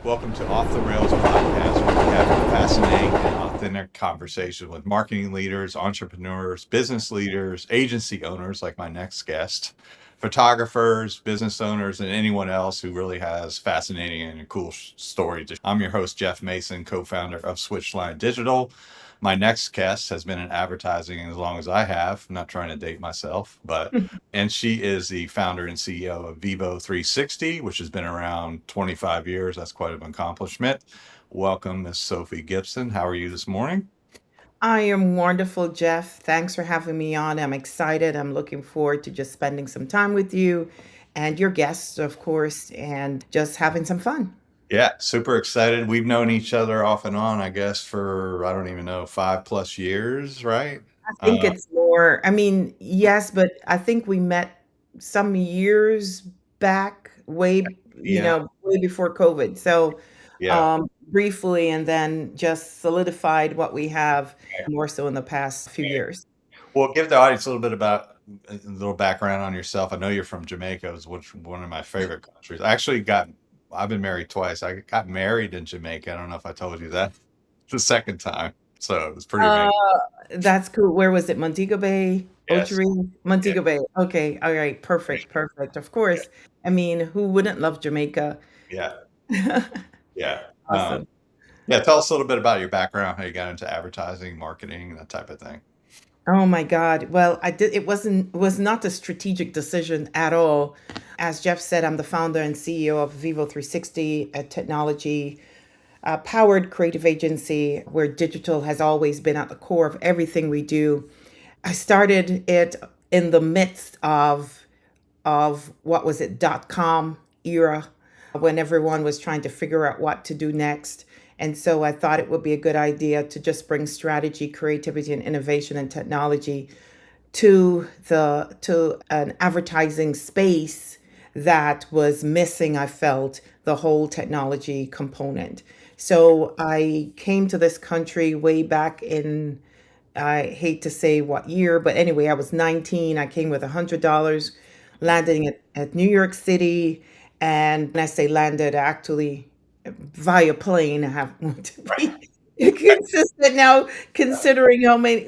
Welcome to Off the Rails podcast, where we have a fascinating and authentic conversation with marketing leaders, entrepreneurs, business leaders, agency owners, like my next guest, photographers, business owners, and anyone else who really has fascinating and cool stories. I'm your host, Jeff Mason, co-founder of Switchline Digital. My next guest has been in advertising as long as I have. I'm not trying to date myself, and she is the founder and CEO of Vivo 360, which has been around 25 years. That's quite an accomplishment. Welcome, Miss Sophie Gibson. How are you this morning? I am wonderful, Jeff. Thanks for having me on. I'm excited. I'm looking forward to just spending some time with you and your guests, of course, and just having some fun. Yeah, super excited. We've known each other off and on, I guess, for I don't even know, 5+ years, right? I think it's more, yes, but I think we met some years back, Yeah, way before COVID. So yeah. briefly, and then just solidified what we have more so in the past few years. Well, give the audience a little bit about a little background on yourself. I know you're from Jamaica, which one of my favorite countries. I've been married twice. I got married in Jamaica. I don't know if I told you that the second time. So it's pretty Uh, amazing. that's cool. Where was it? Montego Bay, Yes. Ochery, Yeah. Montego Bay. Okay. All right. Perfect. Perfect. Of course. I mean, who wouldn't love Jamaica? Yeah. Yeah. Awesome. Yeah. Tell us a little bit about your background, how you got into advertising, marketing, that type of thing. Oh my God. Well, it was not a strategic decision at all. As Jeff said, I'm the founder and CEO of Vivo 360, a technology powered creative agency where digital has always been at the core of everything we do. I started it in the midst of what was it, .com era, when everyone was trying to figure out what to do next. And so I thought it would be a good idea to just bring strategy, creativity, and innovation and technology to an advertising space that was missing, I felt, the whole technology component. So I came to this country way back in, I hate to say what year, but anyway, I was 19. I came with $100, landing at New York City. And when I say landed, actually via plane, I have to be consistent now, considering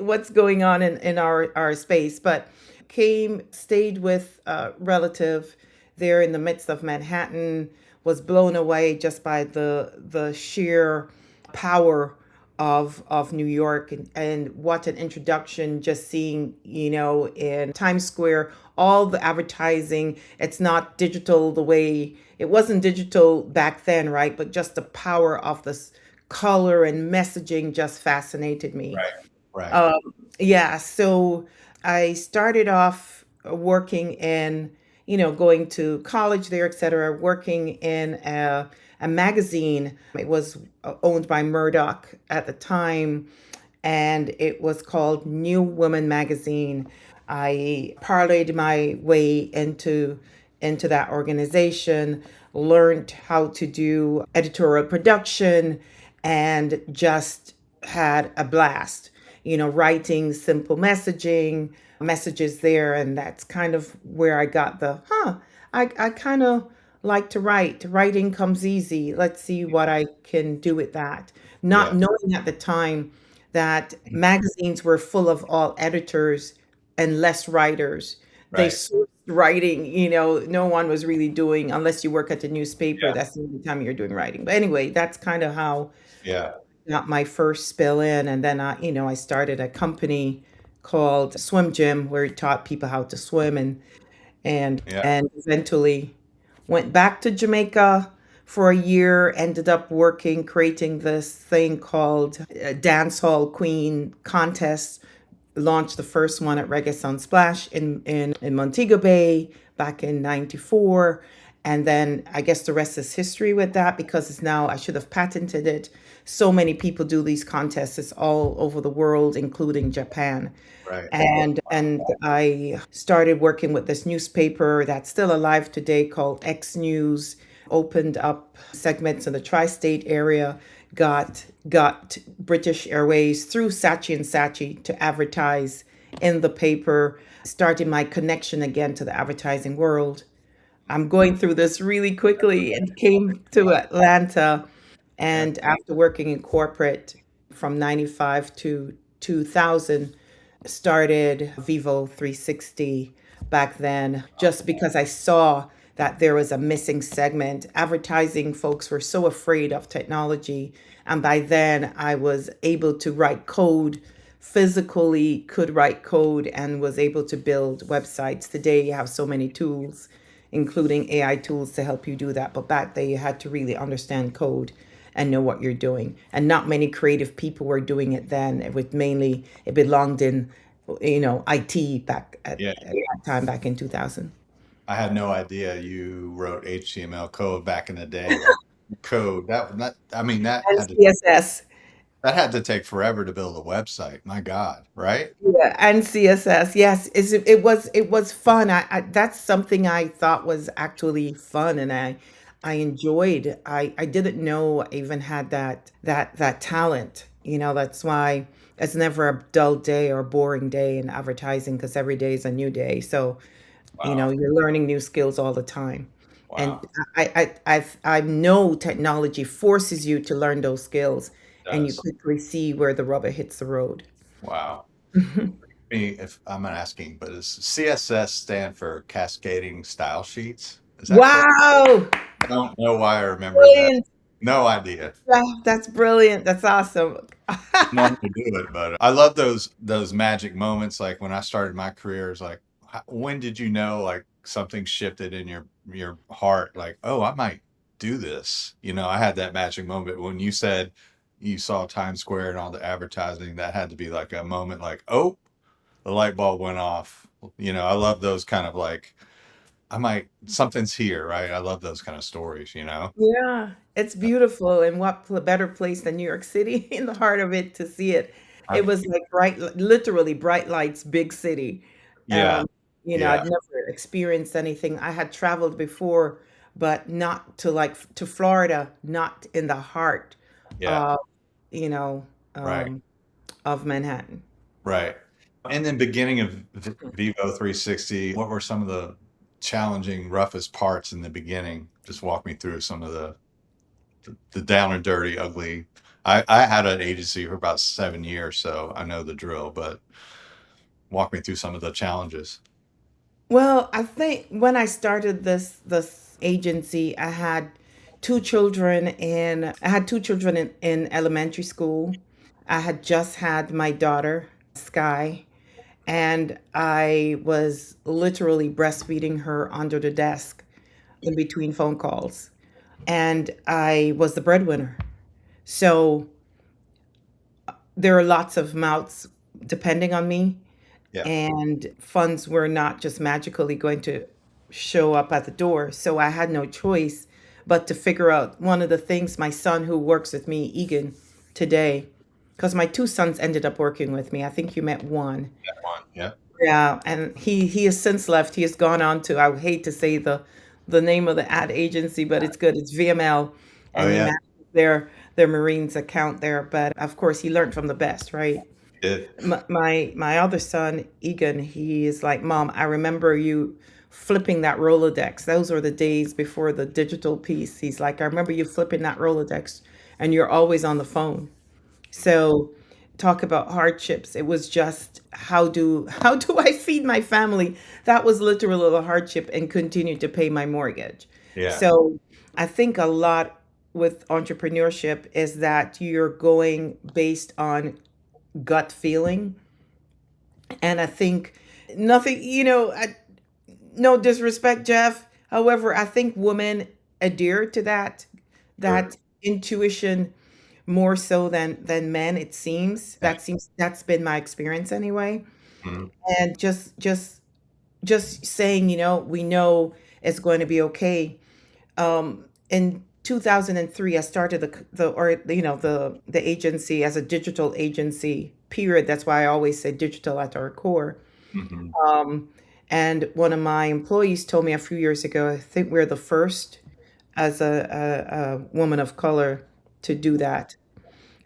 what's going on in our space. But came, stayed with a relative there in the midst of Manhattan, was blown away just by the sheer power of New York, and what an introduction, just seeing, in Times Square, all the advertising. It's not digital the way it wasn't digital back then, right? But just the power of this color and messaging just fascinated me. Right. Right. Um, yeah, so I started off working in, going to college there, et cetera, working in a magazine. It was owned by Murdoch at the time, and it was called New Woman Magazine. I parlayed my way into that organization, learned how to do editorial production, and just had a blast, writing simple messages there. And that's kind of where I got I kind of like to write. Writing comes easy. Let's see what I can do with that. Not Yeah. knowing at the time that magazines were full of all editors and less writers. They Right. sourced writing, no one was really doing, unless you work at the newspaper, Yeah. that's the only time you're doing writing. But anyway, that's kind of how Yeah. I got my first spill in. And then I started a company called Swim Gym, where we taught people how to swim, and Yeah. and eventually went back to Jamaica for a year, ended up working, creating this thing called Dance Hall Queen Contest, launched the first one at Reggae Sunsplash in Montego Bay back in 94. And then I guess the rest is history with that, because it's now, I should have patented it. So many people do these contests. It's all over the world, including Japan. Right. And I started working with this newspaper that's still alive today called X News, opened up segments in the tri-state area, got British Airways through Saatchi and Saatchi to advertise in the paper, started my connection again to the advertising world. I'm going through this really quickly, and came to Atlanta. Yeah. And after working in corporate from 95 to 2000, started Vivo 360 back then, just because I saw that there was a missing segment. Advertising folks were so afraid of technology. And by then, I was able to write code, physically could write code, and was able to build websites. Today, you have so many tools, including AI tools to help you do that. But back then, you had to really understand code and know what you're doing. And not many creative people were doing it then. It belonged in, IT back Yeah. at that time, back in 2000. I had no idea you wrote HTML code back in the day. Like code that I mean And CSS. that had to take forever to build a website. My God, right? Yeah, and CSS. Yes, it was fun. That's something I thought was actually fun, and I enjoyed. I didn't know I even had that talent. That's why it's never a dull day or boring day in advertising, because every day is a new day. So, Wow. you're learning new skills all the time. And Wow. I know technology forces you to learn those skills, It and you does. quickly see where the rubber hits the road. Wow. Me, if I'm not asking, but does CSS stand for cascading style sheets? Is that correct? Wow! I don't know why I remembered that. Brilliant. No idea. Yeah, that's brilliant. That's awesome. Know how to do it, but I love those magic moments. Like when I started my career, it's like, when did you know like something shifted in your heart? Like, oh, I might do this. I had that magic moment when you said you saw Times Square and all the advertising. That had to be like a moment, like, oh, the light bulb went off. I love those kind of like, I might something's here, right? I love those kind of stories. Yeah, it's beautiful. And what better place than New York City in the heart of it to see it? It Right. was like literally bright lights, big city. Yeah, Um, yeah, I'd never experienced anything. I had traveled before, but not to Florida, not in the heart yeah, of, you know, right. um, of Manhattan. Right. In the beginning of Vivo 360, what were some of the challenging, roughest parts in the beginning? Just walk me through some of the down and dirty, ugly. I had an agency for about 7 years, so I know the drill, but walk me through some of the challenges. Well, I think when I started this agency, I had two children in elementary school. I had just had my daughter, Sky, and I was literally breastfeeding her under the desk in between phone calls. And I was the breadwinner. So there are lots of mouths depending on me, Yeah. and funds were not just magically going to show up at the door. So I had no choice but to figure out one of the things. My son, who works with me, Egan, today, because my two sons ended up working with me. I think you met one. That one. Yeah. Yeah, and he has since left. He has gone on to, I would hate to say the name of the ad agency, but it's good. It's VML, Oh and he yeah. manages their Marines account there. But of course, he learned from the best, right? It. My other son, Egan, he is like, Mom, I remember you flipping that Rolodex. Those were the days before the digital piece. He's like, I remember you flipping that Rolodex, and you're always on the phone. So talk about hardships. It was just, how do I feed my family? That was literally a hardship, and continue to pay my mortgage. Yeah. So I think a lot with entrepreneurship is that you're going based on gut feeling. And I think nothing, no disrespect, Jeff. However, I think women adhere to that Sure. intuition more so than men. It seems Yeah. that's been my experience anyway. Mhm. And just saying, we know it's going to be okay. In 2003, I started the agency as a digital agency. Period. That's why I always say digital at our core. Mhm. And one of my employees told me a few years ago, I think we're the first as a woman of color to do that,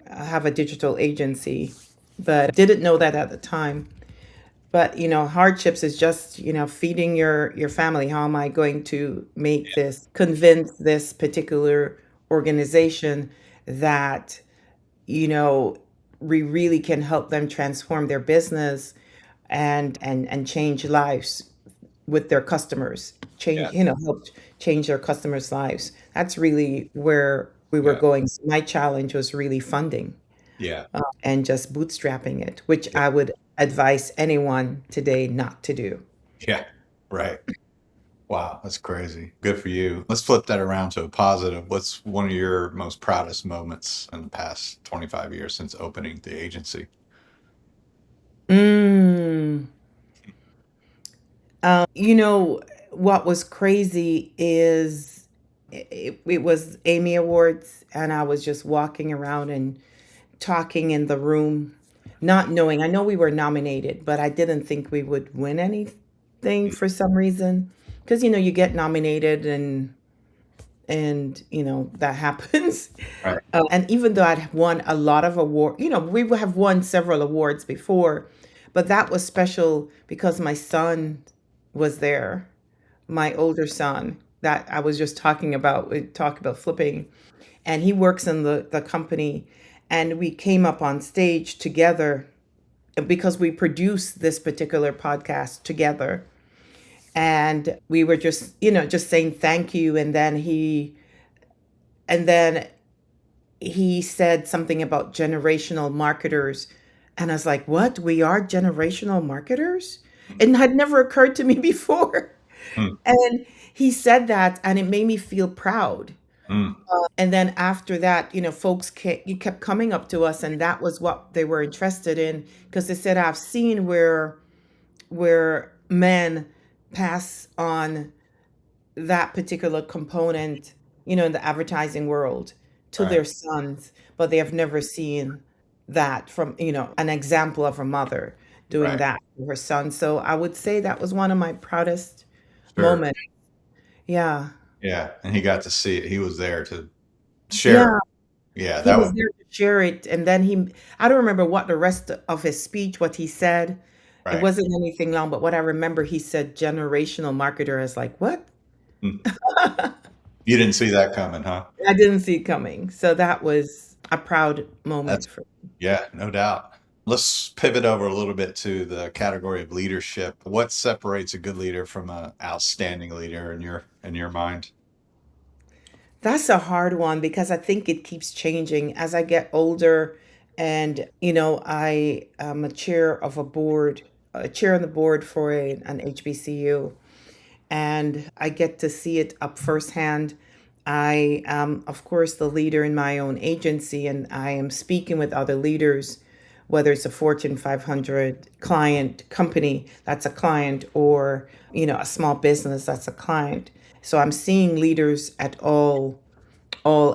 have a digital agency, but didn't know that at the time. But, hardships is just, feeding your family. How am I going to make this, convince this particular organization that, you know, we really can help them transform their business and change lives with their customers, Yeah. help change their customers' lives. That's really where we were Yeah. going. So my challenge was really funding Yeah. and just bootstrapping it, which Yeah. I would advise anyone today not to do. Yeah. Right. Wow, that's crazy. Good for you. Let's flip that around to a positive. What's one of your most proudest moments in the past 25 years since opening the agency? Mm. You know, what was crazy is it was Amy Awards, and I was just walking around and talking in the room, not knowing. I know we were nominated, but I didn't think we would win anything Mm. for some reason. Because, you get nominated and that happens. Right. And even though I'd won a lot of awards, we have won several awards before, but that was special because my son was there, my older son that I was just talking about. We talk about flipping, and he works in the company, and we came up on stage together because we produced this particular podcast together, and we were just saying thank you, and then he said something about generational marketers. And I was like, what? We are generational marketers? Mm. It had never occurred to me before. Mm. And he said that, and it made me feel proud. Mm. And then after that, folks you kept coming up to us, and that was what they were interested in because they said, I've seen where men pass on that particular component, in the advertising world to Right. their sons, but they have never seen that from, an example of a mother doing Right. that to her son. So I would say that was one of my proudest Sure. moments. Yeah. Yeah. And he got to see it. He was there to share it. Yeah. Yeah. He That was was there to share it. And then I don't remember what the rest of his speech, what he said. It right. wasn't anything long, but what I remember, he said generational marketer. I was like, what? Mm. You didn't see that coming, huh? I didn't see it coming. So that was a proud That's moment for me. Yeah, no doubt. Let's pivot over a little bit to the category of leadership. What separates a good leader from an outstanding leader in your mind? That's a hard one because I think it keeps changing as I get older. And, I am a chair on the board for an HBCU, and I get to see it up firsthand. I am, of course, the leader in my own agency, and I am speaking with other leaders, whether it's a Fortune 500 client company that's a client, or a small business that's a client. So I'm seeing leaders at all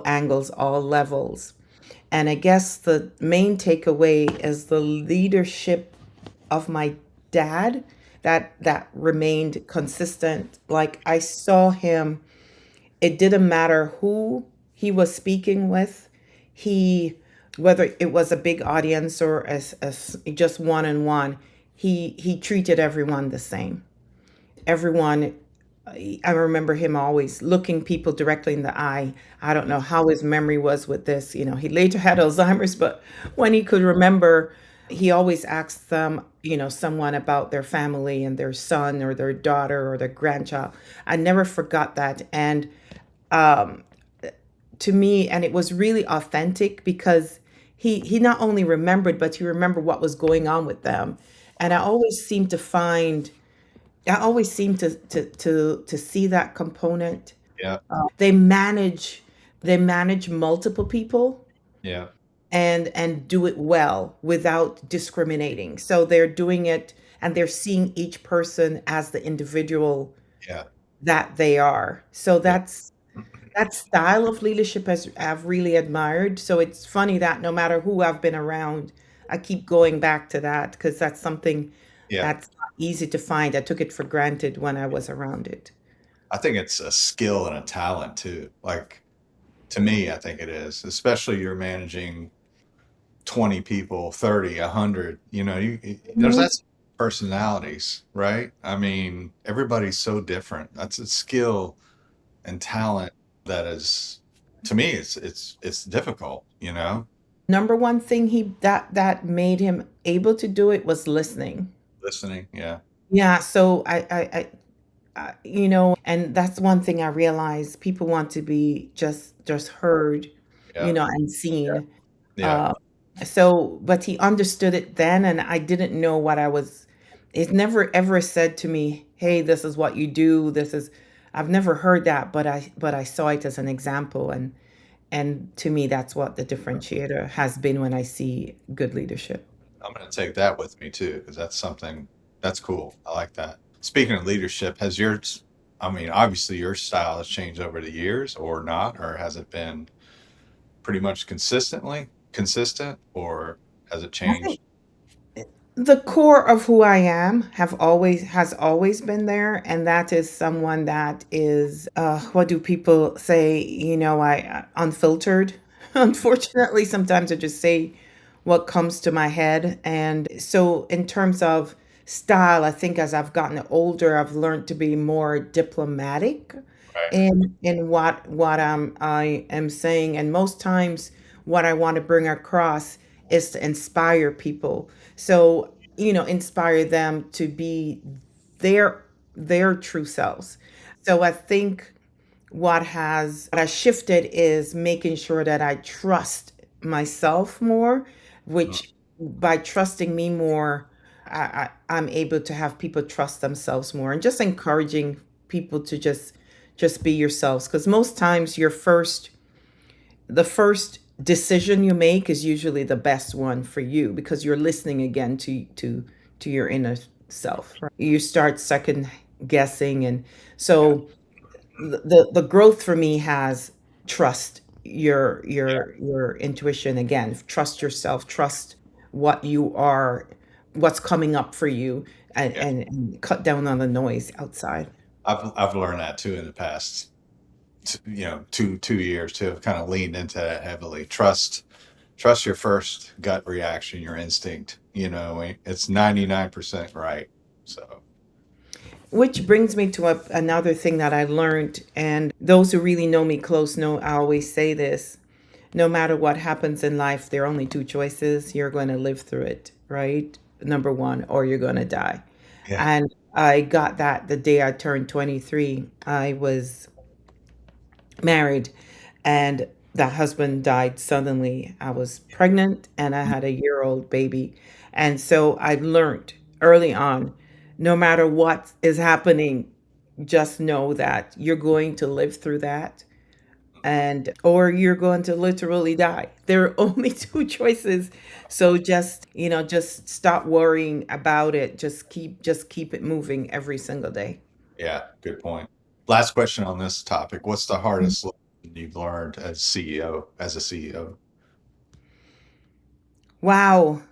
angles, all levels. And I guess the main takeaway is the leadership of my dad that remained consistent. Like I saw him, it didn't matter who he was speaking with. He Whether it was a big audience or as just one on one, he treated everyone the same. Everyone, I remember him always looking people directly in the eye. I don't know how his memory was with this. He later had Alzheimer's, but when he could remember, he always asked them, someone about their family and their son or their daughter or their grandchild. I never forgot that. And to me, and it was really authentic because he not only remembered, but he remembered what was going on with them. And I always seem to see that component. Yeah. They manage they manage multiple people Yeah. and do it well without discriminating. So they're doing it and they're seeing each person as the individual Yeah. that they are. So Yeah. that style of leadership has I've really admired. So it's funny that no matter who I've been around, I keep going back to that because that's something Yeah. that's not easy to find. I took it for granted when I was around it. I think it's a skill and a talent too. Like to me, I think it is, especially you're managing 20 people, 30, 100, there's Mhm. personalities, right? I mean, everybody's so different. That's a skill and talent that is, to me, it's difficult, you know? Number one thing he that made him able to do it was listening. Listening, yeah, Yeah, so and that's one thing I realized. People want to be just heard, yeah, and yeah, seen. yeah. Uh, so, but he understood it then, and I didn't know what I was. It never ever said to me, "Hey, this is what you do. This is." I've never heard that, but I saw it as an example, and to me, that's what the differentiator has been when I see good leadership. I'm gonna take that with me too, because that's something that's cool. I like that. Speaking of leadership, has yours, I mean, obviously your style has changed over the years or not, or has it been pretty much consistent, or has it I think changed? the core of who I am has always been there, and that is someone that is what do people say, I unfiltered. Unfortunately, sometimes I just say what comes to my head. And so in terms of style, I think as I've gotten older, I've learned to be more diplomatic Right. in I am saying. And most times what I want to bring across is to inspire people. So, inspire them to be their their true selves. So I think what has shifted is making sure that I trust myself more, Mm, which by trusting me more, I'm able to have people trust themselves more, and just encouraging people to just be yourselves, because most times the first decision you make is usually the best one for you, because you're listening again to your inner self, right? You start second guessing. And yeah, so the growth for me has trust yeah, your intuition again, trust yourself, trust what you are, what's coming up for you, and yeah. cut down on the noise outside. I've learned that too in the past, two years to have kind of leaned into that heavily. Trust your first gut reaction, your instinct. It's 99% right. So Which brings me to another thing that I learned, and those who really know me close know I always say this: no matter what happens in life, there are only two choices. You're going to live through it, right? Number one, or you're going to die. yeah, And I got that the day I turned 23. I was married, and that husband died suddenly. I was pregnant and I had a year-old baby. And so I learned early on, no matter what is happening, just know that you're going to live through that, and or you're going to literally die. There are only two choices. So just stop worrying about it. Just keep it moving every single day. yeah. Good point. Last question on this topic. What's the hardest lesson you've learned as a CEO? Wow.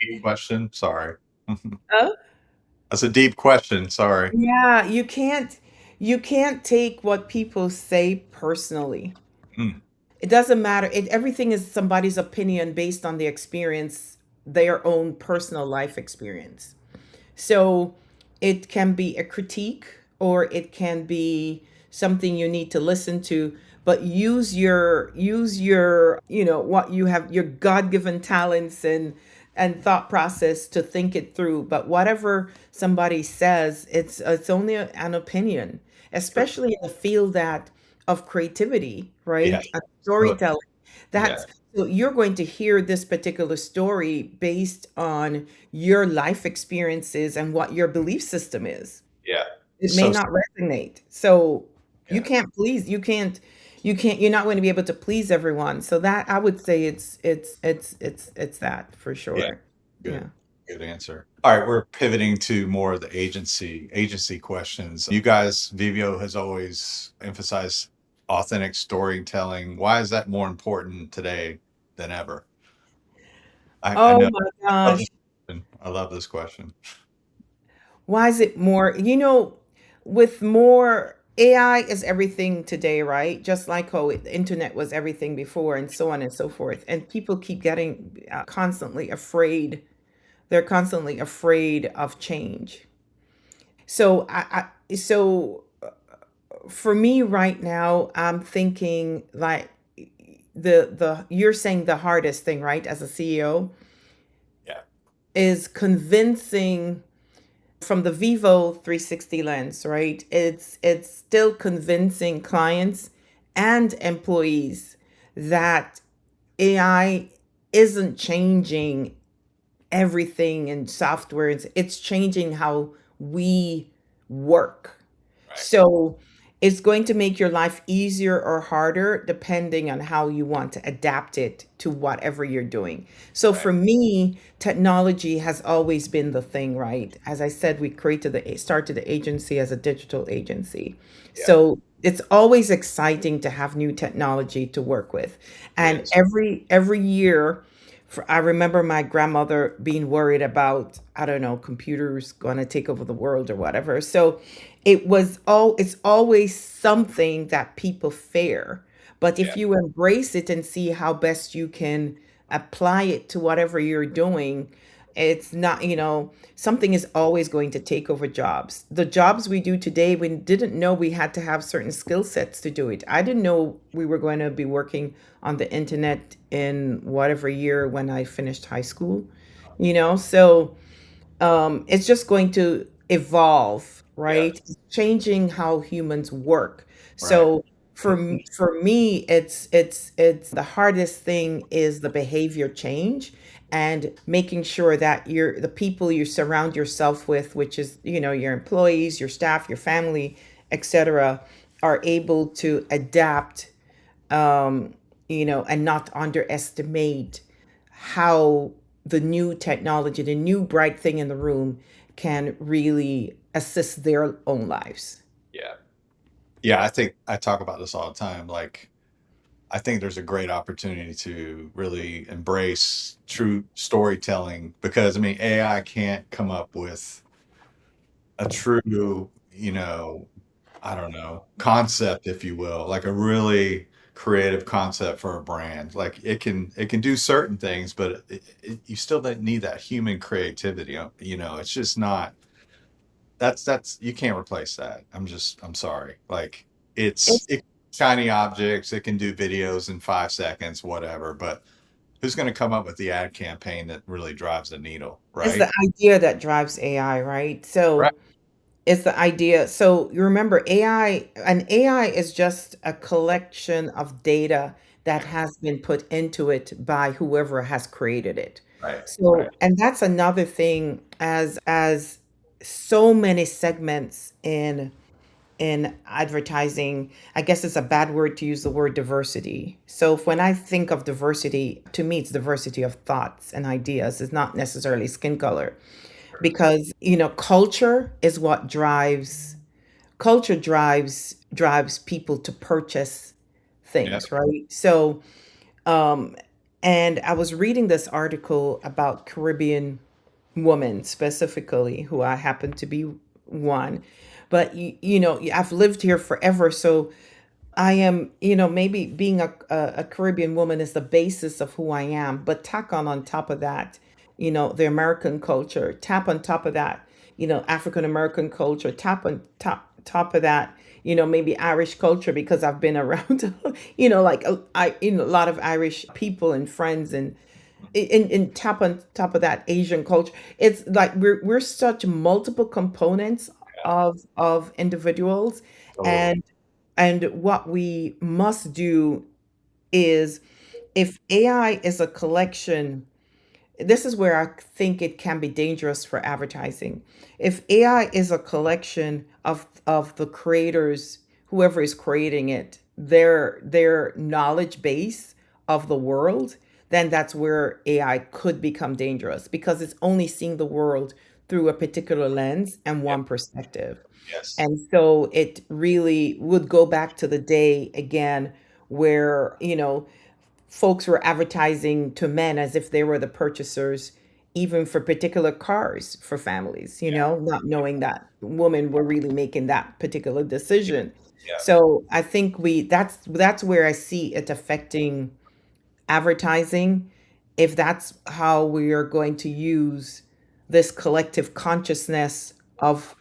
Deep question. Sorry. Oh, That's a deep question. Sorry. yeah, you can't take what people say personally. Mm, It doesn't matter. Everything is somebody's opinion based on the experience, their own personal life experience. So it can be a critique, or it can be something you need to listen to, but use your what you have, your God-given talents and thought process to think it through. But whatever somebody says, it's only an opinion, good. especially in the field that of creativity, Yeah. right? And Good. storytelling. Yeah. That's so you're going to hear this particular story based on your life experiences and what your belief system is. Yeah. It may So, not resonate. So yeah. you're not going to be able to please everyone. So that I would say it's that for Yeah. sure. Good. Yeah. Good answer. All right, we're pivoting to more of the agency questions. You guys, Vivio has always emphasized authentic storytelling. Why is that more important today than ever? I Oh know. my I love this gosh. question. I love this question. Why is it more, with more AI is everything today, right? Just like how the internet was everything before, and so on and so forth. And people keep getting constantly afraid they're constantly afraid of change. So for me right now, I'm thinking like the you're saying the hardest thing, right, as a CEO Yeah. is convincing from the Vivo 360 lens, right? It's still convincing clients and employees that AI isn't changing everything in software. It's changing how we work. Right. So it's going to make your life easier or harder depending on how you want to adapt it to whatever you're doing. So Right. for me, technology has always been the thing, right? As I said, we started the agency as a digital agency. Yeah. So it's always exciting to have new technology to work with. It And is. every year I remember my grandmother being worried about, I don't know, computers going to take over the world or whatever. So it's always something that people fear. But Yeah. if you embrace it and see how best you can apply it to whatever you're doing, it's not, something is always going to take over jobs. The jobs we do today, we didn't know we had to have certain skill sets to do it. I didn't know we were going to be working on the internet in whatever year when I finished high school, So it's just going to evolve, right? Yes. It's changing how humans work. Right. So for me, it's the hardest thing is the behavior change and making sure that the people you surround yourself with, which is your employees, your staff, your family, etc., are able to adapt, and not underestimate how the new technology, the new bright thing in the room can really assist their own lives. Yeah. Yeah. I think I talk about this all the time. Like, I think there's a great opportunity to really embrace true storytelling because, I mean, AI can't come up with a true, I don't know, concept, if you will, like a really creative concept for a brand. Like it can do certain things, but you still don't need that human creativity. It's just not. That's you can't replace that. I'm sorry. Like It's it shiny objects. It can do videos in 5 seconds, whatever. But who's going to come up with the ad campaign that really drives the needle, it's right? the idea that drives AI, right? Right. So it's the idea. So you remember AI is just a collection of data that has been put into it by whoever has created it. Right. Right. So, and that's another thing as so many segments in advertising. I guess it's a bad word to use the word diversity. So when I think of diversity, to me it's diversity of thoughts and ideas. It's not necessarily skin color because culture is what drives people to purchase Yeah. things, right? So and I was reading this article about Caribbean women specifically, who I happen to be one. But I've lived here forever, so I am, maybe being a Caribbean woman is the basis of who I am. But tack on top of that, the American culture. Tap on top of that, African American culture. Tap on top of that, maybe Irish culture because I've been around, like a lot of Irish people and friends and in tap on top of that Asian culture. It's like we're such multiple components Yeah. of individuals, Totally. and what we must do is, if AI is a collection, this is where I think it can be dangerous for advertising. If AI is a collection of the creators, whoever is creating it, their knowledge base of the world, then that's where AI could become dangerous because it's only seeing the world through a particular lens and Yeah. one perspective. Yes. And so it really would go back to the day again where, folks were advertising to men as if they were the purchasers, even for particular cars for families, Yeah. not knowing that women were really making that particular decision. Yeah. So I think that's where I see it affecting advertising, if that's how we are going to use. this collective consciousness of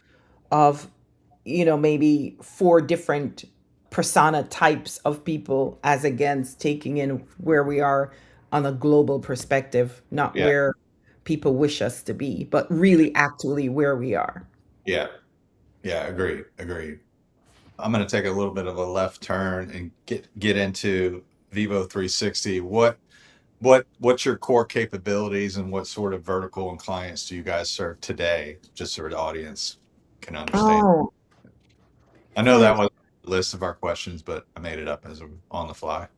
maybe four different persona types of people, as against taking in where we are on a global perspective, not Yeah. where people wish us to be, but really actually where we are. Yeah. Yeah. Agreed. Agreed. I'm going to take a little bit of a left turn and get into Vivo 360. What's your core capabilities and what sort of vertical and clients do you guys serve today? Just so the audience can understand. Oh, I know that thanks. was the list of our questions, but I made it up as on the fly.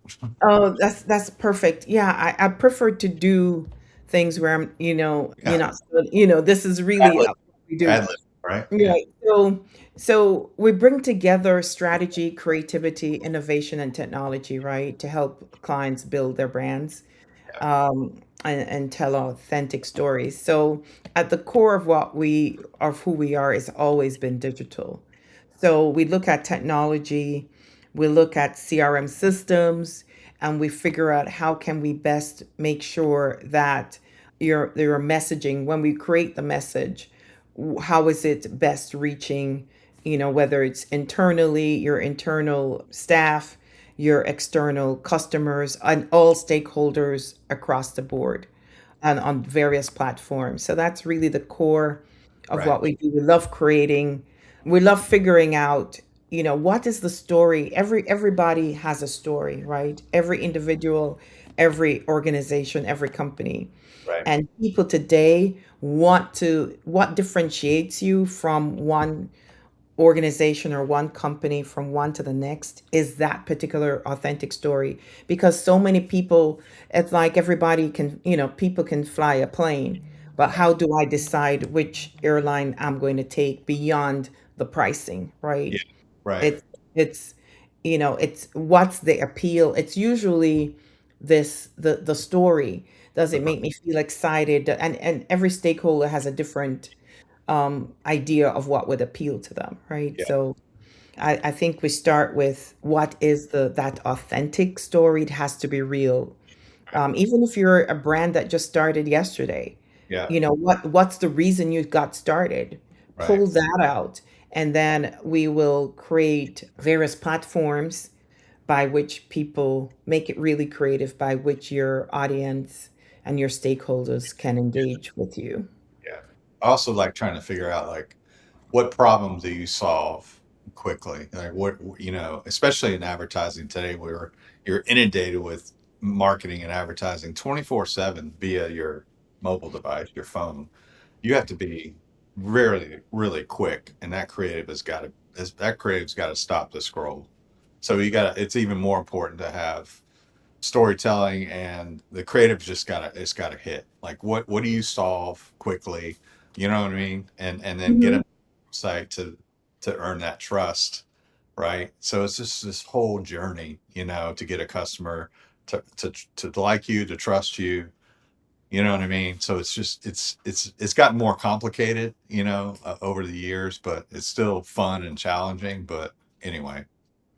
Oh, that's perfect. Yeah, I prefer to do things where I'm, you're Yeah. not, this is Ad really lib. what we do. Ad lib. Right. Yeah. Right. So we bring together strategy, creativity, innovation, and technology, right, to help clients build their brands, Yeah. and tell authentic stories. So at the core of who we are is always been digital. So we look at technology, we look at CRM systems, and we figure out how can we best make sure that your messaging, when we create the message, how is it best reaching, whether it's internally, your internal staff, your external customers, and all stakeholders across the board and on various platforms. So that's really the core of Right. what we do. We love figuring out, what is the story? Everybody has a story, right? Every individual, every organization, every company. Right. And people today what differentiates you from one organization or one company from one to the next is that particular authentic story, because so many people, it's like everybody can, people can fly a plane, but how do I decide which airline I'm going to take beyond the pricing, Yeah. right? Right. It's it's what's the appeal. It's usually the story. Does The it ver- make me feel excited? And every stakeholder has a different idea of what would appeal to them, right? Yeah. So I think we start with what is that authentic story. It has to be real. Right. Even if you're a brand that just started yesterday, Yeah. what's the reason you got started? Right. Pull that out, and then we will create various platforms by which people make it really creative, by which your audience and your stakeholders can engage with you. Yeah. I also like trying to figure out like what problem do you solve quickly? Like especially in advertising today, where you're inundated with marketing and advertising 24/7 via your mobile device, your phone. You have to be really, really quick, and that creative's got to stop the scroll. So it's even more important to have storytelling, and the creative just it's gotta hit. Like what do you solve quickly? You know what I mean? And then get Mhm. them site to earn that trust, right? So it's just this whole journey, to get a customer to like you, to trust you. You know what I mean? So it's just it's gotten more complicated, over the years, but it's still fun and challenging. But anyway,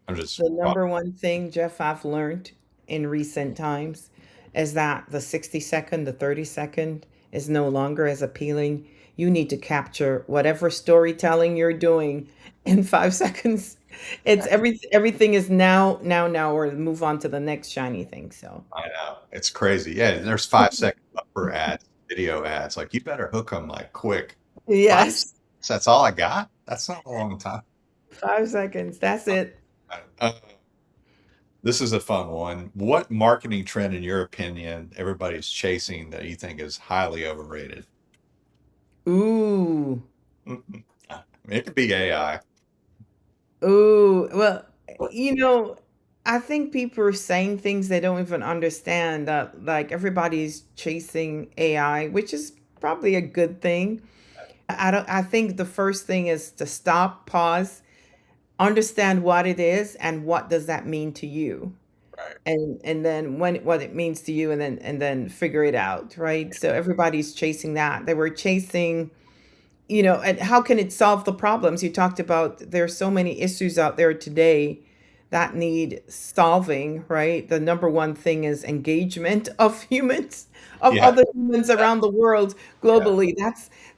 I'm just The number one thing, Jeff, I've learned in recent times is that the 60-second, the 30-second is no longer as appealing. You need to capture whatever storytelling you're doing in 5 seconds. It's everything is now, or move on to the next shiny thing. So, I know. It's crazy. Yeah, there's 5-second buffer ads, video ads. Like, you better hook them, like, quick. 5 yes, seconds? That's all I got? That's not a long time. 5 seconds. That's it. Uh, this is a fun one. What marketing trend, in your opinion, everybody's chasing that you think is highly overrated? Ooh. Mhm. It could be AI. Ooh, well, you know, I think people are saying things they don't even understand, that like everybody's chasing AI, which is probably a good thing. I think the first thing is to stop, pause, understand what it is and what does that mean to you. Right. And then when what it means to you, and then figure it out, right? So everybody's chasing that. They were chasing, and how can it solve the problems you talked about? There's so many issues out there today that need solving, right? The number one thing is engagement of humans, of Yeah. other humans around the world Yeah. globally.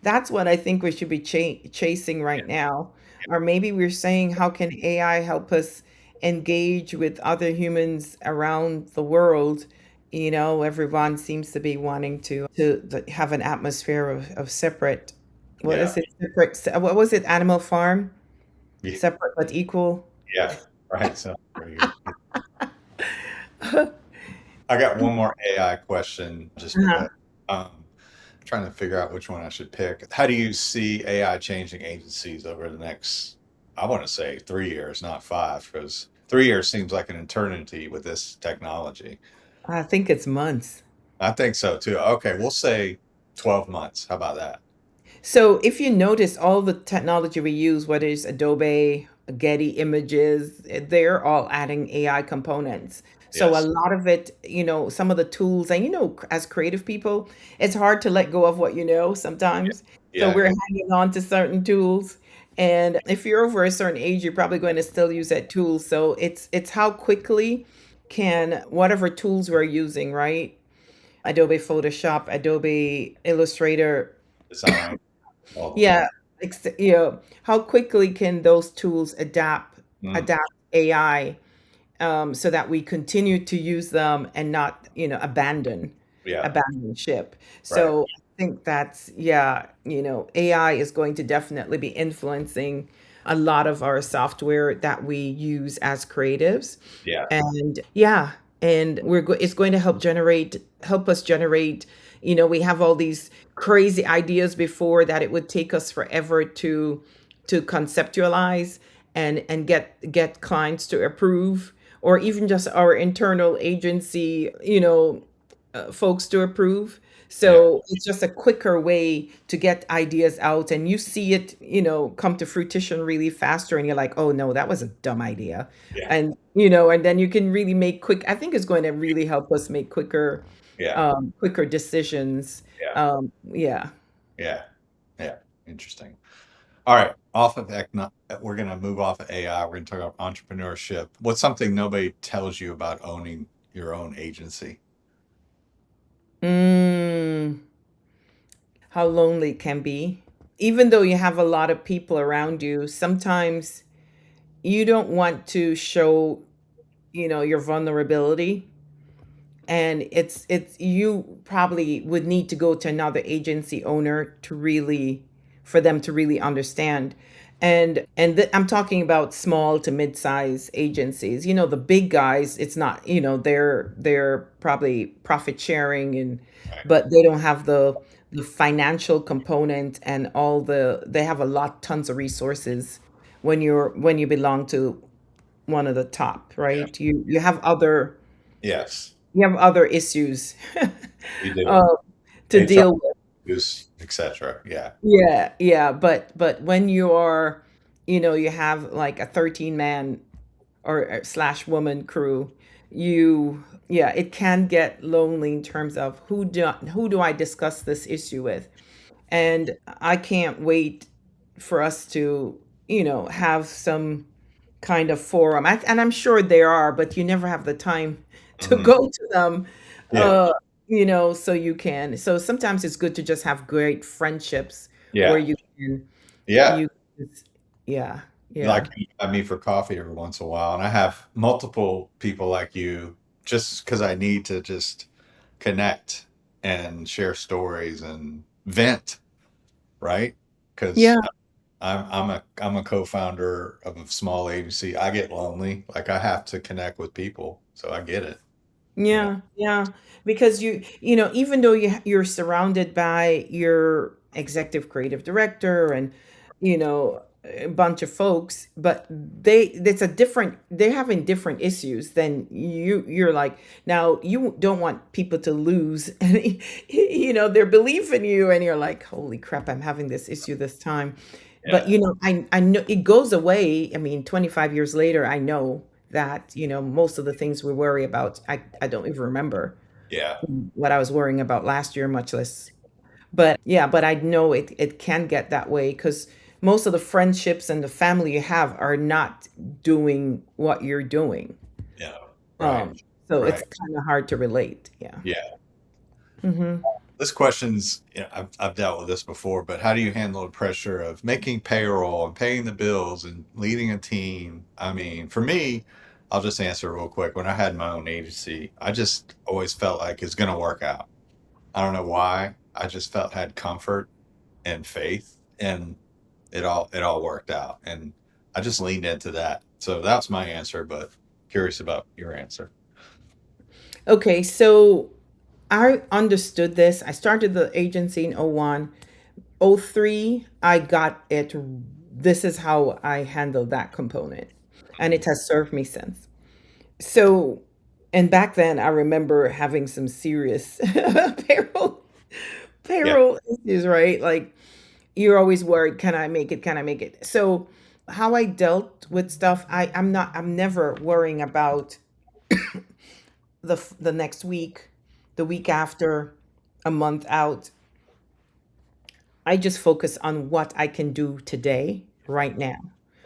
That's what I think we should be chasing right now. Or maybe we're saying, how can AI help us engage with other humans around the world? Everyone seems to be wanting to have an atmosphere of separate, what Yeah. is it? Separate, what was it? Animal Farm? Yeah. Separate but equal. Yeah. Right. So very good. I got one more AI question just Uh-huh. because trying to figure out which one I should pick. How do you see AI changing agencies over the next, I want to say 3 years, not five, because 3 years seems like an eternity with this technology. I think it's months. I think so too. Okay, we'll say 12 months. How about that? So if you notice all the technology we use, whether it's Adobe, Getty Images, they're all adding AI components. So a Yes. lot of it, some of the tools, and as creative people, it's hard to let go of what you know sometimes. So Yeah. we're hanging on to certain tools. And if you're over a certain age, you're probably going to still use that tool. So it's how quickly can whatever tools we're using, right? Adobe Photoshop, Adobe Illustrator, Design, all the things. yeah, how quickly can those tools Mm, adapt AI, so that we continue to use them and not, yeah. abandon ship. Right. So I think that's, yeah, AI is going to definitely be influencing a lot of our software that we use as creatives. Yeah. And yeah, and it's going to help us generate, we have all these crazy ideas before that it would take us forever to conceptualize and get clients to approve, or even just our internal agency, folks to approve. Yeah. So it's just a quicker way to get ideas out, and you see it, come to fruition really faster, and you're like, oh no, that was a dumb idea. Yeah. And then you can really make quick, I think it's going to really help us make Yeah. quicker decisions. Yeah. Yeah. Yeah. Yeah. Interesting. All right. We're going to move off of AI. We're going to talk about entrepreneurship. What's something nobody tells you about owning your own agency? Mm, how lonely it can be. Even though you have a lot of people around you, sometimes you don't want to show, your vulnerability, and it's you probably would need to go to another agency owner to really, for them to really understand. And I'm talking about small to mid-size agencies. The big guys, it's not, they're probably profit sharing, and Right. but they don't have the financial component, and they have a lot, tons of resources when you belong to one of the top, Yeah. right? You have other issues We do. uh, to HR, deal with. etc. Yeah. Yeah, yeah, but when you're, you have like a 13-man or slash woman crew, yeah, it can get lonely in terms of who do I discuss this issue with, and I can't wait for us to, have some kind of forum. And I'm sure there are, but you never have the time to Mhm. go to them, Yeah. so you can. So sometimes it's good to just have great friendships where Yeah. you can, Yeah. you, yeah, Like yeah, I meet for coffee every once in a while, and I have multiple people like you just because I need to just connect and share stories and vent, right? Because yeah, I'm a co-founder of a small agency. I get lonely. Like I have to connect with people, so I get it. You know. yeah, yeah. Because even though you're surrounded by your executive creative director and, a bunch of folks, but they're having different issues than you're like, now you don't want people to lose their belief in you, and you're like, holy crap, I'm having this issue this time. But Yeah. I know it goes away. I mean, 25 years later, I know that, most of the things we worry about, I don't even remember Yeah. what I was worrying about last year, much less. But yeah, but I know it can get that way because most of the friendships and the family you have are not doing what you're doing. Yeah. Right. Um, so it's Right. kind of hard to relate. Yeah. Yeah. Hmm. This question's, yeah, I've dealt with this before, but how do you handle the pressure of making payroll and paying the bills and leading a team? I mean, for me, I'll just answer real quick. When I had my own agency, I just always felt like it's going to work out. I don't know why. I just felt had comfort and faith, and it all worked out. And I just leaned into that. So that's my answer, but curious about your answer. Okay, so I understood this. I started the agency in '01. '03, I got it. This is how I handled that component. And it has served me since. So, and back then, I remember having some serious payroll Yeah. payroll issues, right? Like you're always worried, can I make it? Can I make it? So, how I dealt with stuff, I'm never worrying about the next week, the week after, a month out. I just focus on what I can do today, right now.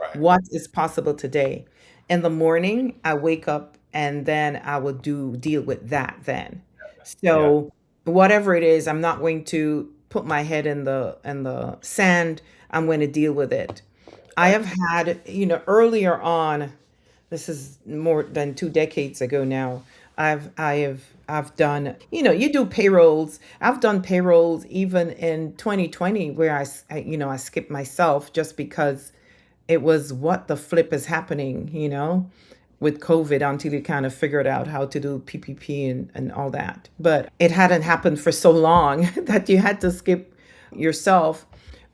Right. What is possible today? In the morning, I wake up and then I will deal with that then. Yeah. So whatever it is, I'm not going to put my head in the sand. I'm going to deal with it. I Right. have had, earlier on, this is more than 2 decades ago now. I've done, you do payrolls. I've done payrolls even in 2020 where I skipped myself just because it was what the flip is happening, with COVID until you kind of figured out how to do PPP and all that. But it hadn't happened for so long that you had to skip yourself.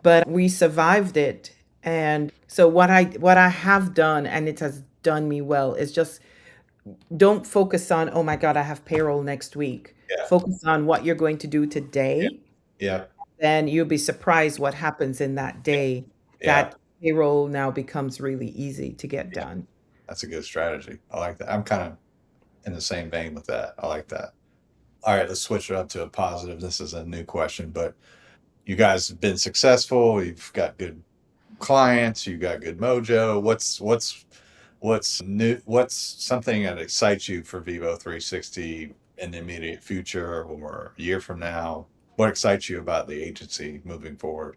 But we survived it. And so what I have done, and it has done me well, is just don't focus on, oh my God, I have payroll next week. Yeah. Focus on what you're going to do Yeah. today. Yeah. Then you'll be surprised what happens in that day. Yeah. That payroll now becomes really easy to get Yeah. done. That's a good strategy. I like that. I'm kind of in the same vein with that. I like that. All right, let's switch it up to a positive. This is a new question, but you guys have been successful. You've got good clients. You got good mojo. What's new? What's something that excites you for Vivo 360 in the immediate future or a year from now? What excites you about the agency moving forward?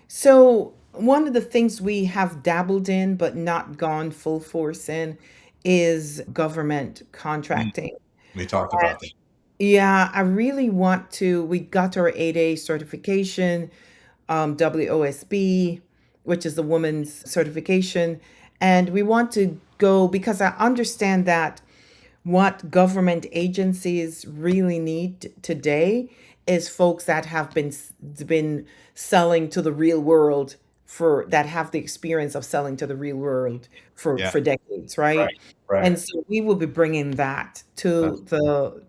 So, one of the things we have dabbled in but not gone full force in is government Mm, contracting. we talked about that. Yeah, I really want to. We got our 8A certification, WOSB, which is the woman's certification. And we want to go because I understand that what government agencies really need today is folks that have been selling to the real world, for that have the experience of selling to the real world for Yeah. decades, Right. right? And Right. so we will be bringing that That's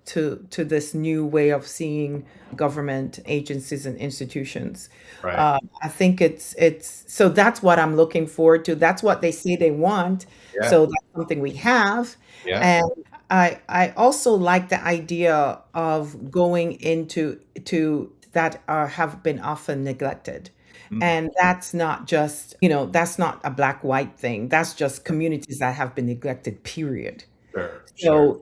to this new way of seeing government agencies and institutions. right. I think it's so that's what I'm looking forward to. That's what they say they want. Yeah. So that's something we have. Yeah. And I also like the idea of going into to that are have been often neglected. Mm, And that's not just, that's not a black white thing. That's just communities that have been neglected, period. sure. Sure. So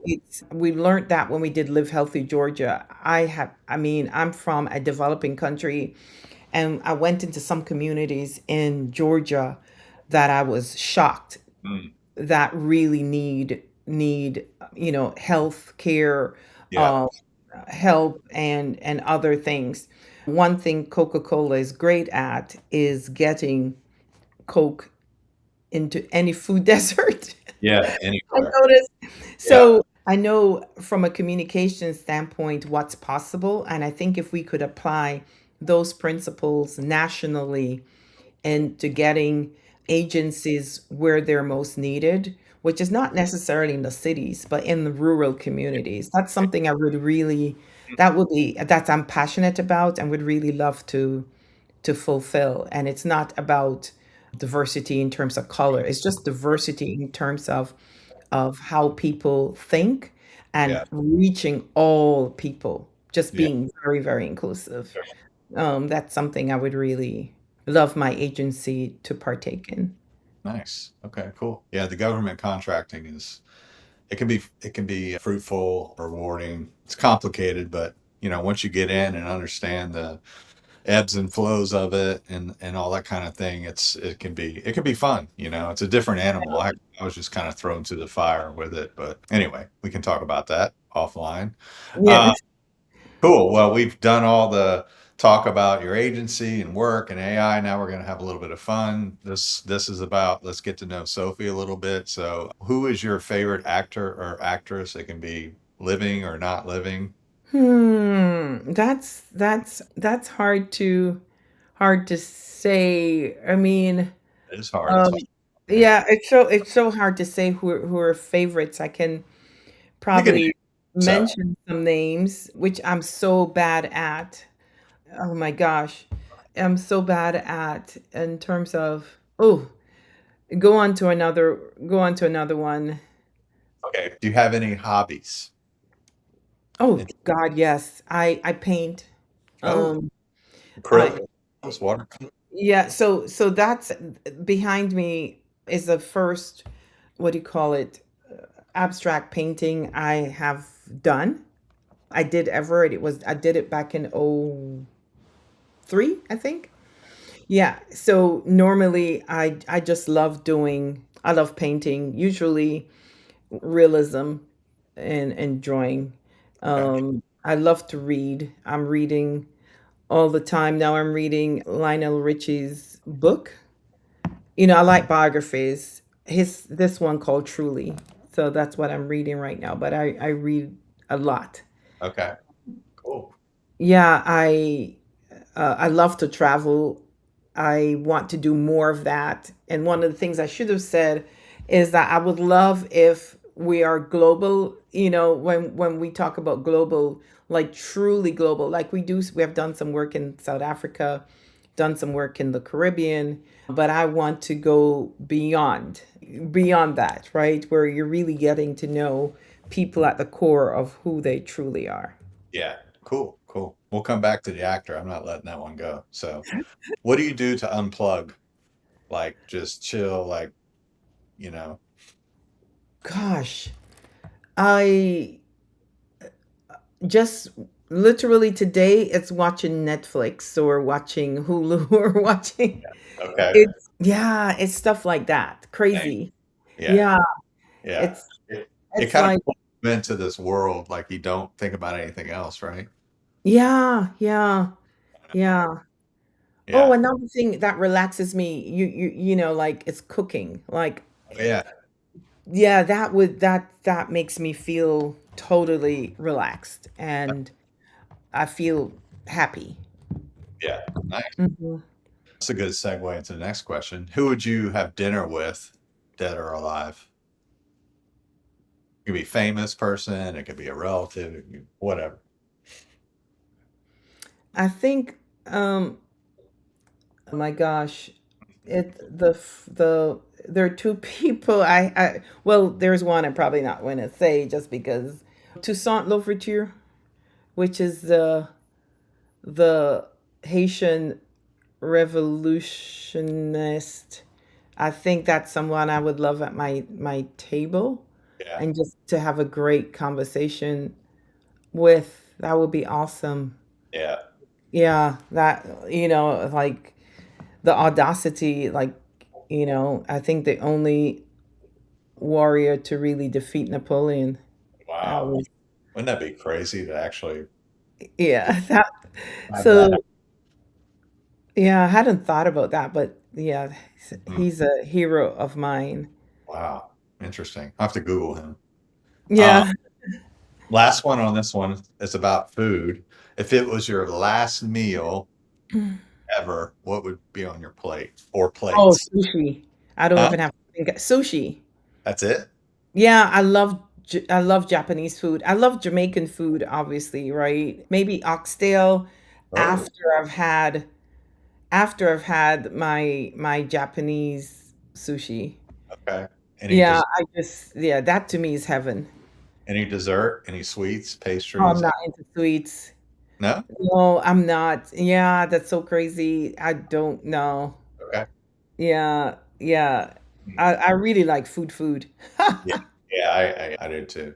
we learned that when we did Live Healthy Georgia. I mean, I'm from a developing country, and I went into some communities in Georgia that I was shocked Mm, that really need health care, yeah. uh, help, and other things. One thing Coca-Cola is great at is getting Coke into any food desert. Yeah. I Anywhere. noticed. Yeah. So I know from a communication standpoint what's possible, and I think if we could apply those principles nationally into getting agencies where they're most needed, which is not necessarily in the cities, but in the rural communities. That's something I would really, that I'm passionate about and would really love to fulfill. And it's not about diversity in terms of color. It's just diversity in terms of how people think and Yeah. reaching all people, just Yeah. being very, very inclusive. Sure. That's something I would really love my agency to partake in. Nice. Okay, cool. Yeah, the government contracting is it can be fruitful, rewarding. It's complicated, but once you get in and understand the ebbs and flows of it and all that kind of thing, it can be fun. It's a different animal. I was just kind of thrown to the fire with it, but anyway, we can talk about that offline. Uh, Yes. Cool. Well, we've done all the talk about your agency and work and AI. Now we're going to have a little bit of fun. This is about let's get to know Sophie a little bit. So, who is your favorite actor or actress? It can be living or not living. That's hard to say. I mean, It is hard. It's um, hard. Yeah. yeah, it's so hard to say who are favorites. I can You can name probably several. mention some names, which I'm so bad at. Oh my gosh. I'm so bad at in terms of go on to another one. Okay. Do you have any hobbies? Oh Int- God, yes. I paint. Oh, Um I acrylic, watercolor. yeah, so that's behind me is the first, what do you call it? Abstract painting I have done. I did ever it was I did it back in '03, I think. Yeah. So normally I just love doing I love painting, usually realism and drawing. Okay. I love to read. I'm reading all the time. Now I'm reading Lionel Richie's book. I like biographies. His this one called Truly. So that's what I'm reading right now, but I read a lot. Okay. Cool. Yeah, I love to travel. I want to do more of that. And one of the things I should have said is that I would love if we are global, when we talk about global, like truly global, like we have done some work in South Africa, done some work in the Caribbean, but I want to go beyond that, right? Where you're really getting to know people at the core of who they truly are. Yeah. Cool. Cool. We'll come back to the actor. I'm not letting that one go. So, what do you do to unplug? Like just chill, like, you know, Gosh, I just literally today it's watching Netflix or watching Hulu or watching okay. it's stuff like that. Thank- Crazy. Yeah. Yeah, Yeah. it's It it's kind of like pulls you into this world like you don't think about anything else, right? yeah, yeah, yeah. Oh, Yeah. another thing that relaxes me, like it's cooking. Like Oh, yeah. yeah, that makes me feel totally relaxed and I feel happy. Yeah. Nice. Mhm. That's a good segue into the next question. Who would you have dinner with, dead or alive? It could be a famous person, it could be a relative, it could be whatever. I think my gosh, there are two people well, there's one I'm probably not going to say just because Toussaint Louverture, which is the Haitian revolutionist. I think that's someone I would love at my table Yeah. and just to have a great conversation with. That would be awesome. Yeah. Yeah, that like the audacity, like, I think the only warrior to really defeat Napoleon. That Wow. was Wouldn't that be crazy to actually yeah, that have so that? yeah, I hadn't thought about that, but yeah, Mm, he's a hero of mine. wow. Interesting. I have to Google him. Uh, Yeah. Last one on this one is about food. If it was your last meal ever, what would be on your plate or Oh, plates? sushi. I don't Huh? even have to think. Sushi. That's it? Yeah, I love Japanese food. I love Jamaican food, obviously, right? Maybe oxtail Oh, after I've had my Japanese sushi. okay. Any Yeah, des that to me is heaven. any dessert, any sweets, Oh, I'm pastries? not into sweets. No? No, I'm not. Yeah, that's so crazy. I don't know. Okay. Yeah, yeah. Hmm. I really like food. Yeah. Yeah, I do too.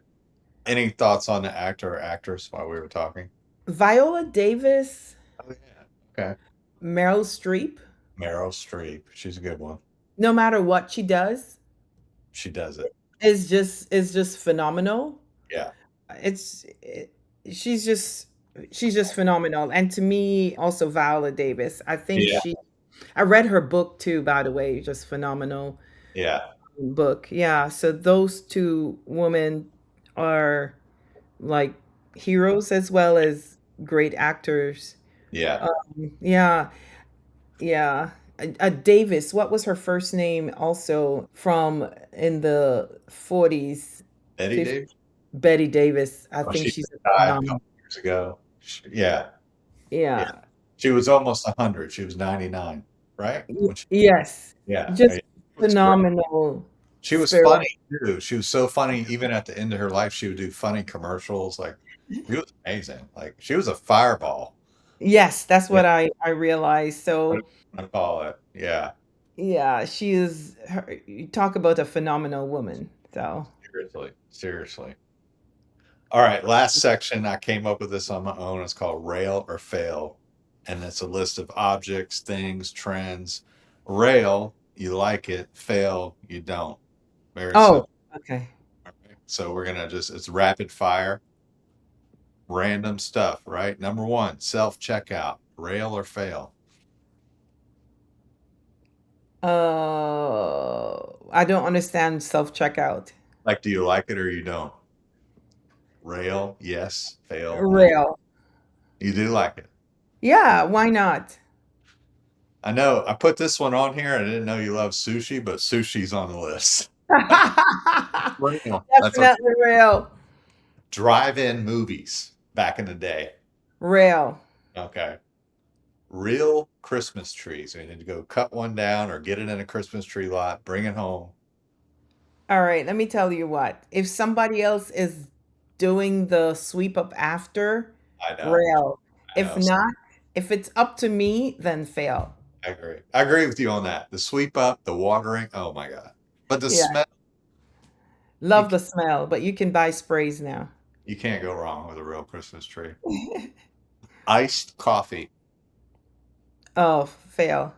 Any thoughts on the actor or actress while we were talking? Viola Davis, Oh yeah. Okay. Meryl Streep, Meryl Streep. She's a good one. no matter what she does, She does it. is just phenomenal. Yeah. It's it, she's just she's just phenomenal. And to me, also Viola Davis. Yeah. I read her book too, by the way, just phenomenal Yeah. book. Yeah, so those two women are like heroes as well as great actors. Yeah. Yeah, yeah. Davis, what was her first name also from in the 40s, Eddie 50s? Davis? Betty Davis. I Oh, think she she's just a died a phenomenal. couple years ago. Yeah. Yeah. Yeah. She was almost 100. She was 99, right? When she, Yes. yeah. Just It was great. phenomenal She was spirit. funny too. She was so funny. Even at the end of her life, she would do funny commercials. Like, she was amazing. Like, she was a fireball. Yes, that's Yeah. what I realized. What do So, you want to call it? Yeah. yeah, you talk about a phenomenal woman. So, Seriously. Seriously. All right. Last section. I came up with this on my own. It's called Rail or Fail. And it's a list of objects, things, trends. Rail, you like it. Fail, you don't. Very oh, simple. okay. So we're gonna just it's rapid fire, random stuff, right? Number one, self checkout, rail or fail. I don't understand self-checkout. Like, do you like it or you don't? Rail, yes. Fail, no. Real. You do like it. Yeah, why not? I know. I put this one on here. I didn't know you love sushi, but sushi's on the list. Rail. That's okay. Definitely real. Drive-in movies back in the day. Real. Okay. Real Christmas trees. We need to go cut one down or get it in a Christmas tree lot, bring it home. All right, let me tell you what. If somebody else is doing the sweep up after, I know. real. I If know. not, if it's up to me, then fail. I agree. I agree with you on that. The sweep up, the watering. Oh my God. But the Yeah, smell, you love the smell, but you can buy sprays now. you can't go wrong with a real Christmas tree. Iced coffee, Oh, fail.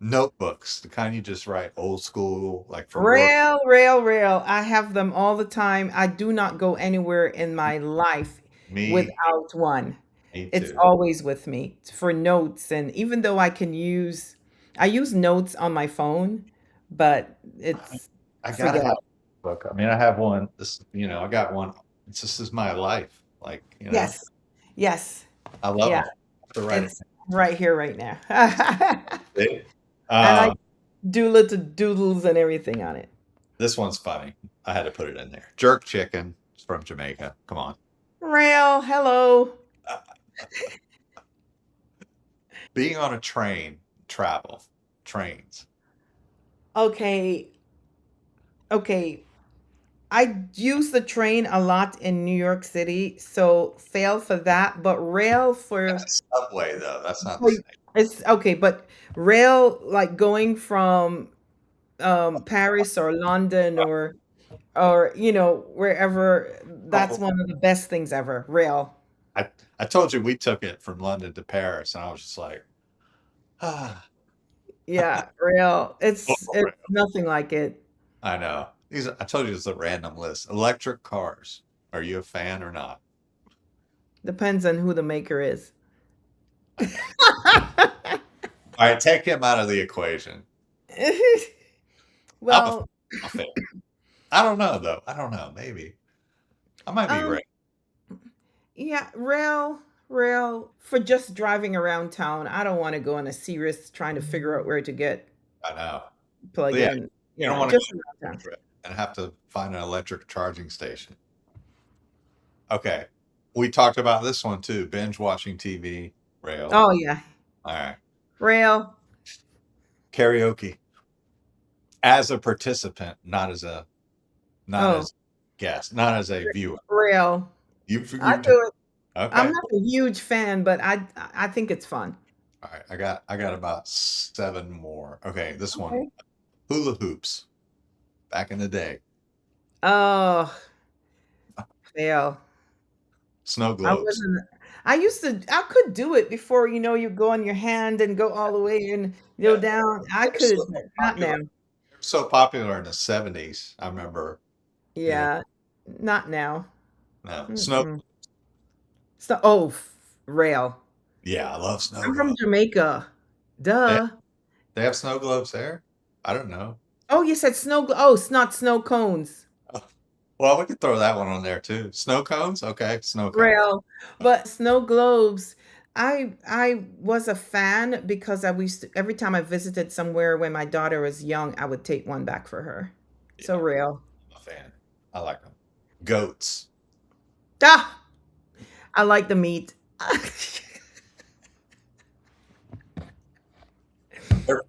notebooks, the kind you just write old school, like for work. Real, real, real. I have them all the time. I do not go anywhere in my life Me, without one. me It's too. always with me for notes. And even though I use notes on my phone, but it's I gotta forget. have a book. I mean, I have one. I got one. It's This is my life. Like, Yes. Yes. I love Yeah. them. I have to write it It's right here, right now. down. And I Um, do little doodles and everything on it. this one's funny. I had to put it in there. Jerk chicken. It's from Jamaica. Come on. Real, hello. Uh, Being on a train, travel, trains. Okay. Okay. I use the train a lot in New York City, so fail for that. But rail That's a subway, though. That's not the for same. it's okay. But rail, like going from Paris or London or wherever, that's Oh, one of the best things ever. Rail, I told you we took it from London to Paris, and I was just like, ah, yeah, rail. It's oh, nothing like it. I know. I told you it's a random list. Electric cars. Are you a fan or not? Depends on who the maker is. I know. All right, take him out of the equation. I'm a, Well, I'm a fan. I don't know though. I don't know. Maybe I might be um, right. yeah, rail for just driving around town. I don't want to go on a serious trying to figure out where to get I know. plug But yeah, in. you don't Yeah, want to just go around road town. trip and have to find an electric charging station. Okay. We talked about this one too. Binge watching TV, rail. Oh yeah, All right. rail. Karaoke as a participant, not Oh, as guest, not as a viewer. rail. I You've do it. I'm Okay. not a huge fan, but I think it's fun. All right. I got about seven more. Okay. This one, Okay. hula hoops back in the day, Oh, fail. snow I globes. wasn't I could do it before, you go on your hand and go all the way and go Yeah. down. I They were could, so but not popular. now. They were so popular in the 70s. I remember, you know, Yeah, not now. no, snow. Mm-mm. So, oh, rail. Yeah. I love snow I'm from globes. Jamaica. They, Duh. they have snow globes there? I don't know. Oh, you said oh, it's not snow cones. Oh, well, we could throw that one on there too. Snow cones? Okay. Snow cones. Rail. But snow globes, I was a fan because every time I visited somewhere when my daughter was young, I would take one back for her. So Yeah. rail. I'm a fan. I like them. Goats. Ah, I like the meat. They're-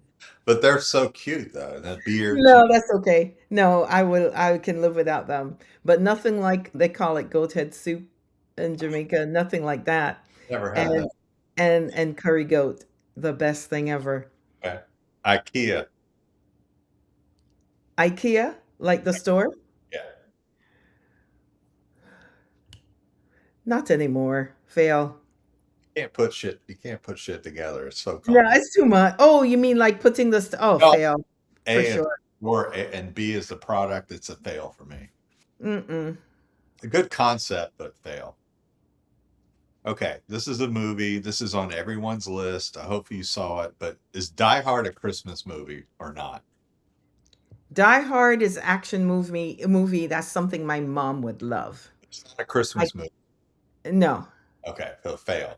but they're so cute though. The beards. No, that's okay. No, I can live without them. But nothing like they call it goat head soup in Jamaica, nothing like that. Never had that. And and curry goat, the best thing ever. Okay. IKEA. IKEA, like the store? Yeah. Not anymore. Fail. You can't put shit together. It's so No, complicated. it's too much. Oh, you mean like putting the oh, No, fail for A is sure. and B is the product. It's a fail for me. Mm-mm. A good concept, but fail. Okay, this is a movie. This is on everyone's list. I hope you saw it, but is Die Hard a Christmas movie or not? Die Hard is action movie. That's something my mom would love. It's not a I Christmas movie. no, Okay, so fail.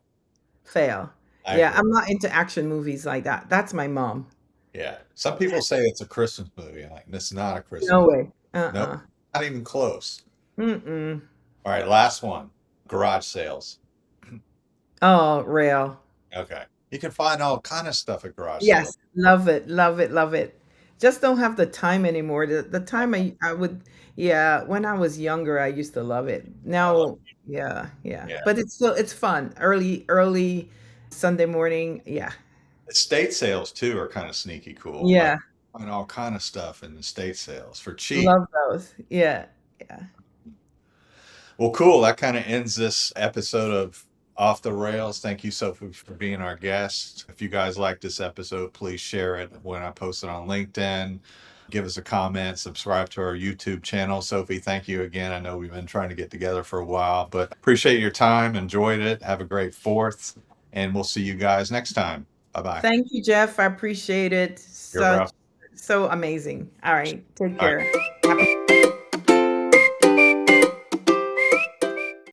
fail. I Yeah, agree. I'm not into action movies like that. That's my mom. Yeah. Some people say it's a Christmas movie. I'm like, this is not a No Christmas. way. Nope, Uh-uh. not even close. Mm-mm. All right, last one. Garage sales. Oh, rail. Okay. You can find all kind of stuff at garage sales. Yes, love it, love it, love it. Just don't have the time anymore. The time I would, yeah, when I was younger, I used to love it. I love Now, yeah, yeah. yeah. But it's fun. Early Sunday morning. Yeah. Estate sales too are kind of sneaky cool. Like Yeah. find all kind of stuff in estate sales for cheap. Love those. Yeah. Yeah. Well, cool. That kind of ends this episode of Off the Rails. Thank you, Sophie, for being our guest. If you guys like this episode, please share it when I post it on LinkedIn. Give us a comment, subscribe to our YouTube channel. Sophie, thank you again. I know we've been trying to get together for a while, but appreciate your time. Enjoyed it. Have a great fourth, and we'll see you guys next time. Bye bye. Thank you, Jeff. I appreciate it. You're welcome. So amazing. All right. Take All right. care.